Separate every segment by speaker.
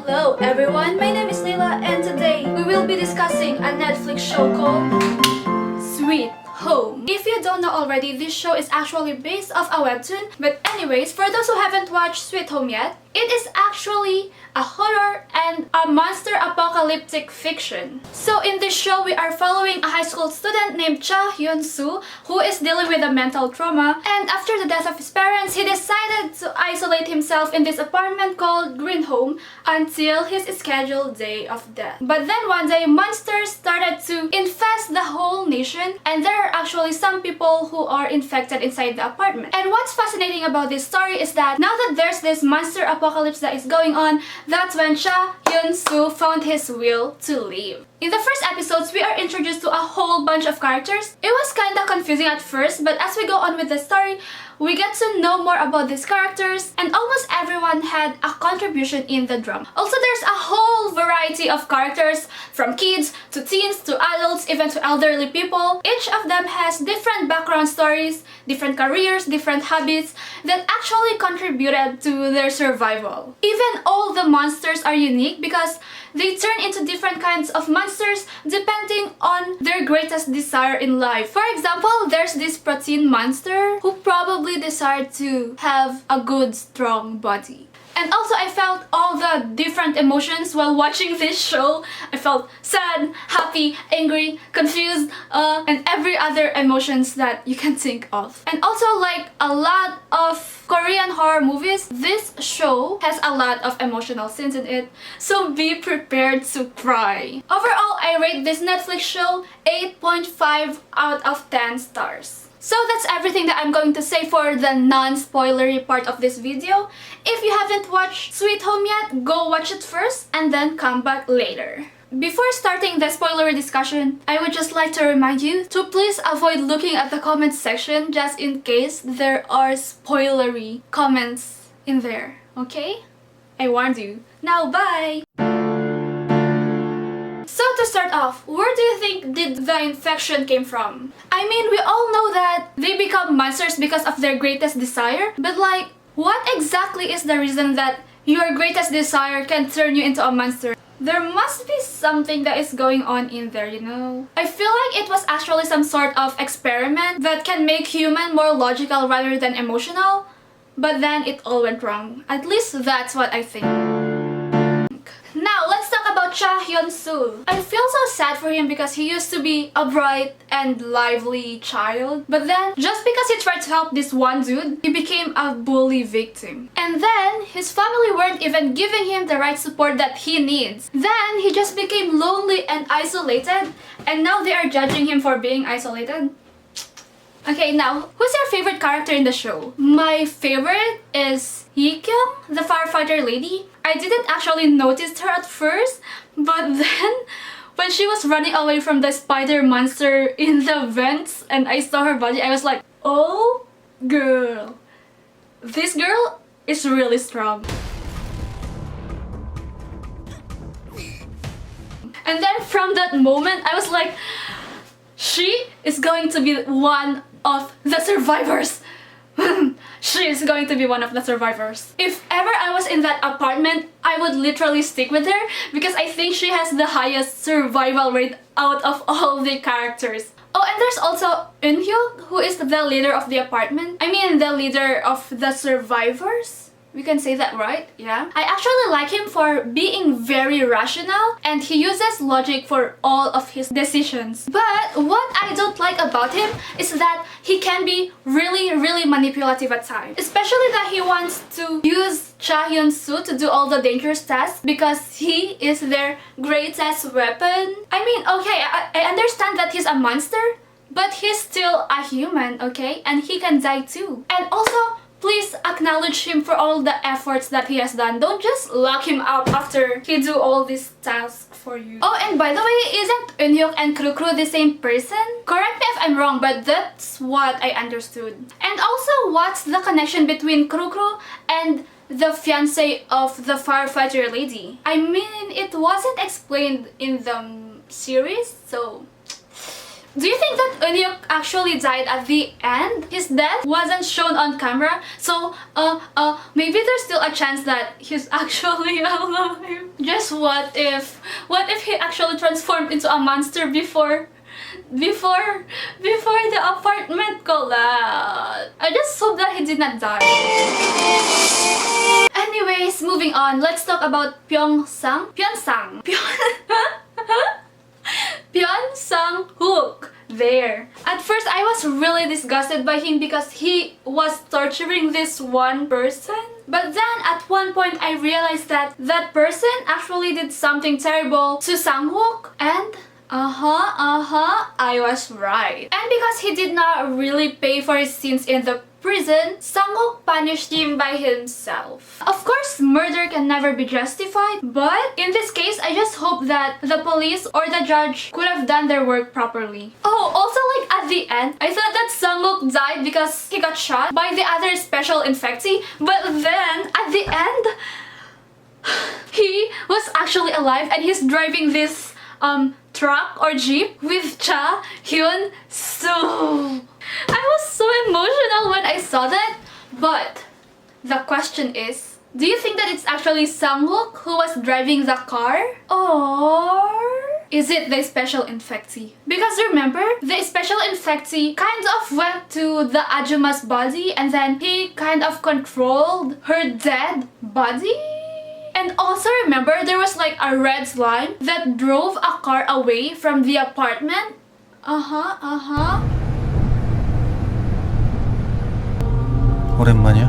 Speaker 1: Hello everyone, my name is Leila and today we will be discussing a Netflix show called Sweet Home. If you don't know already, this show is actually based off a webtoon, but anyways, for those who haven't watched Sweet Home yet, it is actually a horror and a monster apocalyptic fiction. So in this show, we are following a high school student named Cha Hyun-soo who is dealing with a mental trauma, and after the death of his parents, he decided to isolate himself in this apartment called Green Home until his scheduled day of death. But then one day, monsters started to infest the whole nation, and there are actually some people who are infected inside the apartment. And what's fascinating about this story is that now that there's this monster apocalypse that is going on, that's when Cha Hyun-soo found his will to leave. In the first episodes, we are introduced to a whole bunch of characters. It was kinda confusing at first, but as we go on with the story, we get to know more about these characters, and almost everyone had a contribution in the drama. Also, there's a whole variety of characters, from kids to teens to adults, even to elderly people. Each of them has different background stories, different careers, different habits that actually contributed to their survival. Even all the monsters are unique because they turn into different kinds of monsters depending on their greatest desire in life. For example, there's this protein monster who probably desired to have a good, strong body. And also, I felt all the different emotions while watching this show. I felt sad, happy, angry, confused, and every other emotions that you can think of. And also, like a lot of Korean horror movies, this show has a lot of emotional scenes in it, so be prepared to cry. Overall, I rate this Netflix show 8.5 out of 10 stars. So that's everything that I'm going to say for the non-spoilery part of this video. If you haven't watched Sweet Home yet, go watch it first and then come back later. Before starting the spoilery discussion, I would just like to remind you to please avoid looking at the comments section just in case there are spoilery comments in there, okay? I warned you. Now, bye! So to start off, where do you think did the infection came from? I mean, we all know that they become monsters because of their greatest desire, but like, what exactly is the reason that your greatest desire can turn you into a monster? There must be something that is going on in there, you know? I feel like it was actually some sort of experiment that can make human more logical rather than emotional, but then it all went wrong. At least that's what I think. Now, let's talk about Cha Hyun-soo. I feel so sad for him because he used to be a bright and lively child. But then, just because he tried to help this one dude, he became a bully victim. And then, his family weren't even giving him the right support that he needs. Then, he just became lonely and isolated. And now they are judging him for being isolated. Okay, now, who's your favorite character in the show? My favorite is Hee-kyung, the firefighter lady. I didn't actually notice her at first, but then when she was running away from the spider monster in the vents and I saw her body, I was like, oh girl, this girl is really strong. And then from that moment, I was like, she is going to be one of the survivors. She is going to be one of the survivors. If ever I was in that apartment, I would literally stick with her because I think she has the highest survival rate out of all the characters. Oh, and there's also Eun-hyuk, who is the leader of the apartment. I mean, the leader of the survivors? We can say that, right? Yeah. I actually like him for being very rational and he uses logic for all of his decisions. But what I don't like about him is that he can be really manipulative at times. Especially that he wants to use Cha Hyun-soo to do all the dangerous tasks because he is their greatest weapon. I mean, okay, I understand that he's a monster, but he's still a human, okay? And he can die too. And also, please acknowledge him for all the efforts that he has done. Don't just lock him up after he do all these tasks for you. Oh, and by the way, isn't Eun-hyuk and Kru the same person? Correct me if I'm wrong, but that's what I understood. And also, what's the connection between Kru and the fiancé of the firefighter lady? I mean, it wasn't explained in the series, so Do you think that Eunhyuk actually died at the end? His death wasn't shown on camera, so maybe there's still a chance that he's actually alive. Just what if he actually transformed into a monster before the apartment collapsed? I just hope that he did not die. Anyways, moving on, let's talk about Pyeong-sang Hook. There. At first, I was really disgusted by him because he was torturing this one person. But then, at one point, I realized that that person actually did something terrible to Sang-hook. And I was right. And because he did not really pay for his sins in the prison, Sang-hook punished him by himself. Of course, murder can never be justified, but in this case, I just hope that the police or the judge could have done their work properly. Oh, also like at the end, I thought that Sang-hook died because he got shot by the other special infectee, but then at the end, he was actually alive and he's driving this truck or jeep with Cha Hyun-soo. I was so emotional when I saw that, but the question is, do you think that it's actually Sang-hook who was driving the car? Or is it the special infectee? Because remember, the special infectee kind of went to the Ajuma's body and then he kind of controlled her dead body? And also remember, there was like a red slime that drove a car away from the apartment?
Speaker 2: 오랜만이야?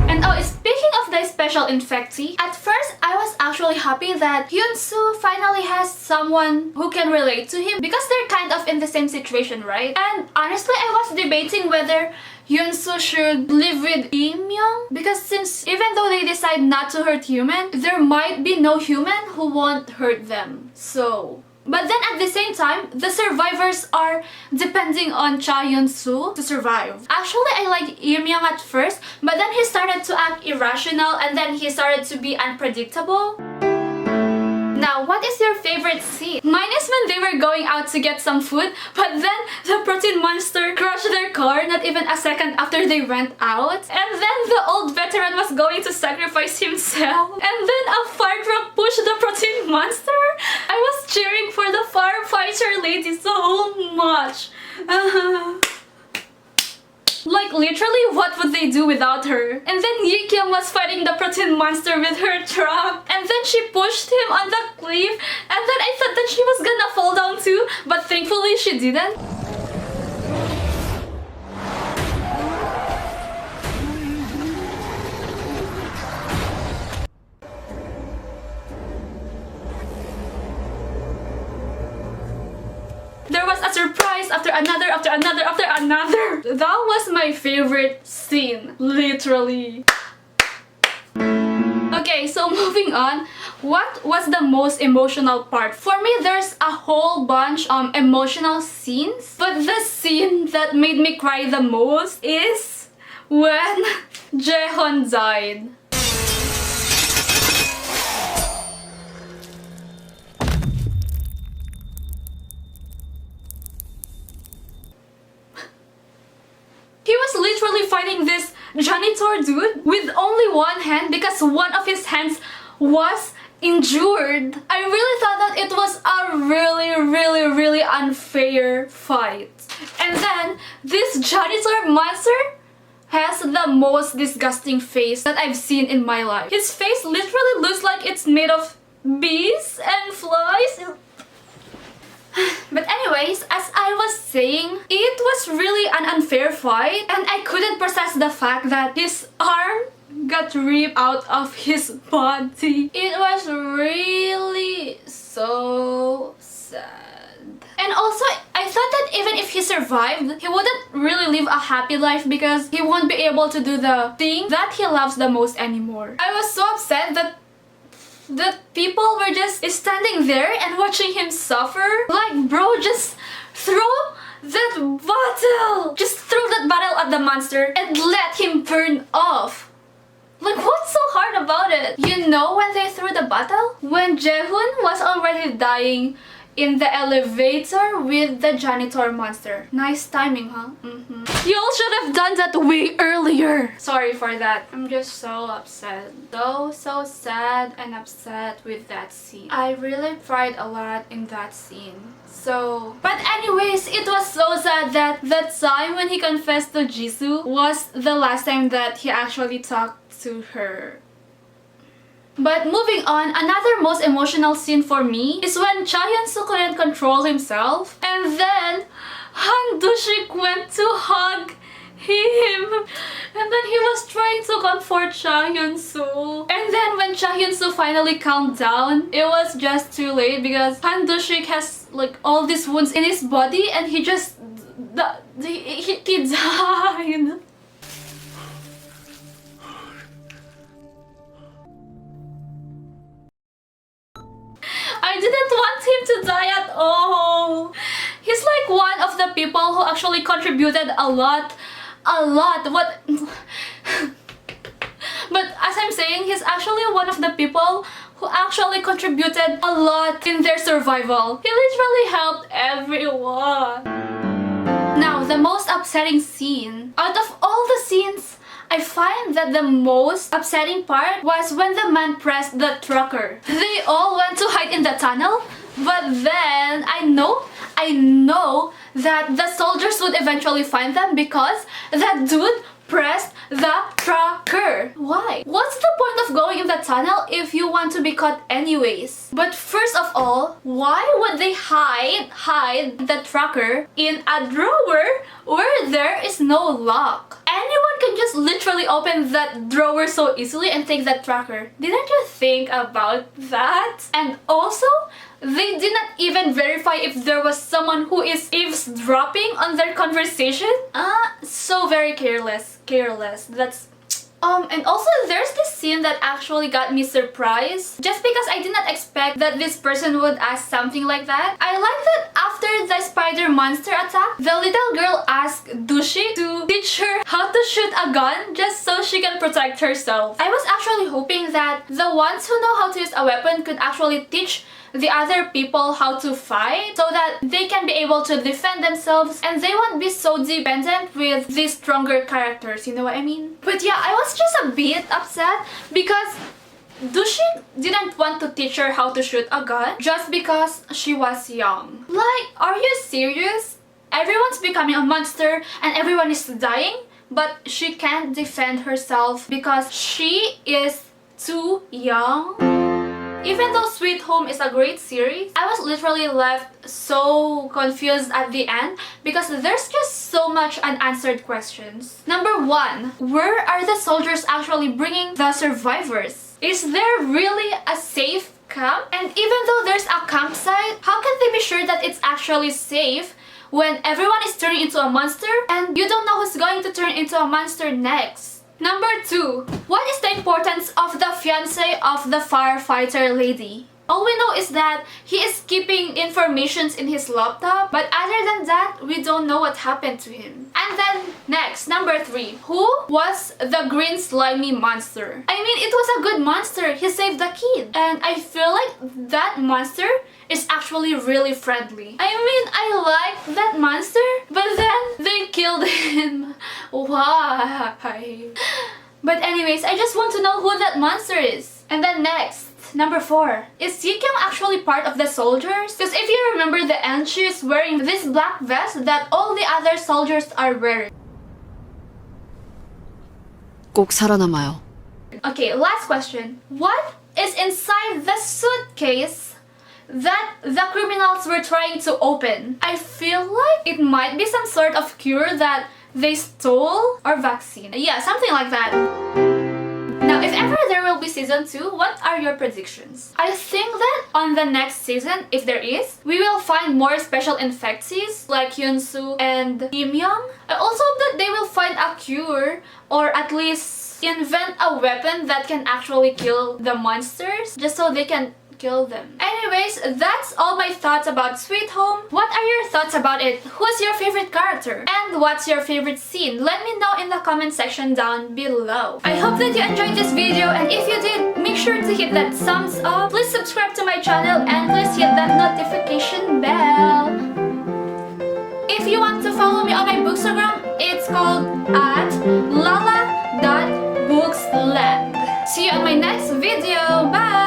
Speaker 1: And oh, speaking of the special infectee, at first I was actually happy that Hyun-soo finally has someone who can relate to him because they're kind of in the same situation, right? And honestly, I was debating whether Hyun-soo should live with Im-young because since even though they decide not to hurt human, there might be no human who won't hurt them. So... But then at the same time, the survivors are depending on Cha Hyun-soo to survive. Actually, I like Im-young at first, but then he started to act irrational and then he started to be unpredictable. Now, what is your favorite scene? Mine is when they were going out to get some food, but then the protein monster crashed their car not even a second after they went out. And then the old veteran was going to sacrifice himself. And then a fire truck pushed the protein monster. I was cheering for the firefighter lady so much. Like literally, what would they do without her? And then Yi-kyung was fighting the protein monster with her truck. And then she pushed him on the cliff. And then I thought that she was gonna fall down too. But thankfully she didn't. There was a surprise after another, after another, after another. That was my favorite scene, literally. Okay, so moving on. What was the most emotional part? For me, there's a whole bunch of emotional scenes. But the scene that made me cry the most is when Jaehyun died. He was literally fighting this janitor dude with only one hand because one of his hands was injured. I really thought that it was a really unfair fight. And then this janitor monster has the most disgusting face that I've seen in my life. His face literally looks like it's made of bees and flies. But anyways, as I was saying, it was really an unfair fight and I couldn't process the fact that his arm got ripped out of his body. It was really so sad. And also, I thought that even if he survived, he wouldn't really live a happy life because he won't be able to do the thing that he loves the most anymore. I was so upset that people were just standing there and watching him suffer. Like, bro, just throw that bottle! Just throw that bottle at the monster and let him burn off. Like, what's so hard about it? You know when they threw the bottle? When Jaehyun was already dying, in the elevator with the janitor monster. Nice timing, huh? You all should have done that way earlier. Sorry for that. I'm just so upset. So sad and upset with that scene. I really cried a lot in that scene. So, but anyways, it was so sad that the time when he confessed to Jisoo was the last time that he actually talked to her. But moving on, another most emotional scene for me is when Cha Hyun-soo couldn't control himself, and then Han Do-shik went to hug him, and then he was trying to comfort Cha Hyun-soo. And then when Cha Hyun-soo finally calmed down, it was just too late because Han Do-shik has like all these wounds in his body, and he just he died. I didn't want him to die at all. He's like one of the people who actually contributed a lot. What? But as I'm saying, he's actually one of the people who actually contributed a lot in their survival. He literally helped everyone. Now, the most upsetting scene. Out of all the scenes, I find that the most upsetting part was when the man pressed the trucker. They all went to hide in the tunnel, but then I know that the soldiers would eventually find them because that dude pressed the trucker. Why? What's the point of going in the tunnel if you want to be caught anyways? But first of all, why would they hide the trucker in a drawer where there is no lock? Anyone can just literally open that drawer so easily and take that tracker. Didn't you think about that? And also, they did not even verify if there was someone who is eavesdropping on their conversation. So very careless. That's and also there's this scene that actually got me surprised just because I did not expect that this person would ask something like that. I like that after the spider monster attack, the little girl asked Do-shik to teach her how to shoot a gun just so she can protect herself. I was actually hoping that the ones who know how to use a weapon could actually teach the other people how to fight so that they can be able to defend themselves and they won't be so dependent with these stronger characters, you know what I mean? But yeah, I was just a bit upset because Do-shik didn't want to teach her how to shoot a gun just because she was young. Like, are you serious? Everyone's becoming a monster and everyone is dying, but she can't defend herself because she is too young? Even though Sweet Home is a great series, I was literally left so confused at the end because there's just so much unanswered questions. Number 1, where are the soldiers actually bringing the survivors? Is there really a safe camp? And even though there's a campsite, how can they be sure that it's actually safe when everyone is turning into a monster and you don't know who's going to turn into a monster next? Number 2, what is the importance of the fiancé of the firefighter lady? All we know is that he is keeping informations in his laptop, but other than that, we don't know what happened to him. And then next, number 3, who was the green slimy monster? I mean, it was a good monster. He saved the kid. And I feel like that monster is actually really friendly. I mean, I like that monster, but then they killed him. Why? But anyways, I just want to know who that monster is. And then next, number 4, is Sikyung actually part of the soldiers? Because if you remember the end, she is wearing this black vest that all the other soldiers are wearing.
Speaker 3: 꼭 살아남아요.
Speaker 1: Okay, last question. What is inside the suitcase that the criminals were trying to open? I feel like it might be some sort of cure that they stole or vaccine. Yeah, something like that. Now, if ever there will be season 2, what are your predictions? I think that on the next season, if there is, we will find more special infectees like Hyun-soo and Kim Young. I also hope that they will find a cure or at least invent a weapon that can actually kill the monsters just so they can kill them. Anyways, that's all my thoughts about Sweet Home. What are your thoughts about it? Who's your favorite character? And what's your favorite scene? Let me know in the comment section down below. I hope that you enjoyed this video, and if you did, make sure to hit hit that thumbs up, please subscribe to my channel, and please hit that notification bell. If you want to follow me on my bookstagram, it's called at lala.booksland. See you on my next video. Bye!